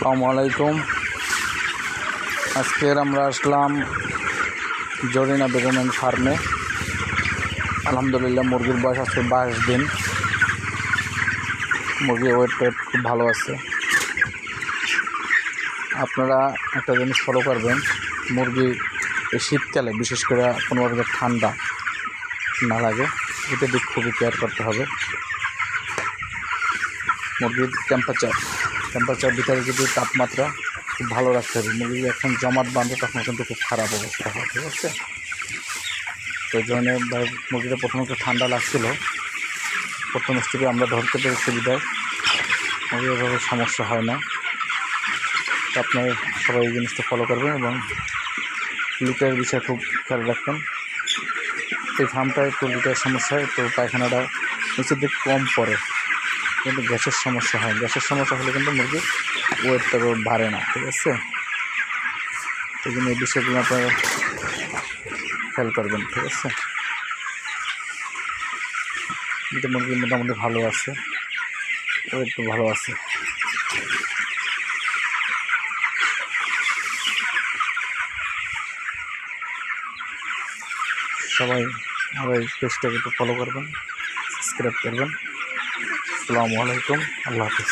আসসালামু আলাইকুম। আজকের আমরা আসলাম জরিনা বেগমের ফার্মে। আলহামদুলিল্লাহ মুরগির বয়স আজকে 22 দিন। মুরগির ওয়েট খুব ভালো আছে। আপনারা একটা জিনিস ফলো করবেন, মুরগি এই শীতকালে বিশেষ করে কোনোভাবে ঠান্ডা না লাগে এটা দিক খুবই কেয়ার করতে হবে। মুরগির টেম্পারেচার ভিতরে যদি তাপমাত্রা খুব ভালো রাখতে হবে। মুরগি এখন জমাট বাঁধে তখন কিন্তু খুব খারাপ অবস্থা হয়, ঠিক আছে? তো এই ধরনের মুরগিটা প্রথমত ঠান্ডা লাগছিল, প্রথম স্টেপে আমরা ধরতে পেরেছি বিদায় মুরগির এভাবে সমস্যা হয় না। তো আপনারা সবাই এই জিনিসটা ফলো করবেন এবং লিটারের বিষয়ে খুব খেয়াল রাখবেন। এই ফার্মটায় একটু লিটার সমস্যা হয়, তো পায়খানাটা নিচের দিকে কম পড়ে, কিন্তু গ্যাসের সমস্যা হয়। গ্যাসের সমস্যা হলে কিন্তু মুরগির ওয়েটটা বাড়ে না, ঠিক আছে? এই জন্য এই বিষয়গুলো আপনারা খেয়াল করবেন, ঠিক আছে? কিন্তু মুরগি মোটামুটি ভালো আছে, ওয়েট ভালো আছে। সবাই আমার এই পেজটাকে একটু ফলো করবেন, সাবস্ক্রাইব করবেন। আসসালামু আলাইকুম, আল্লাহ হাফিজ।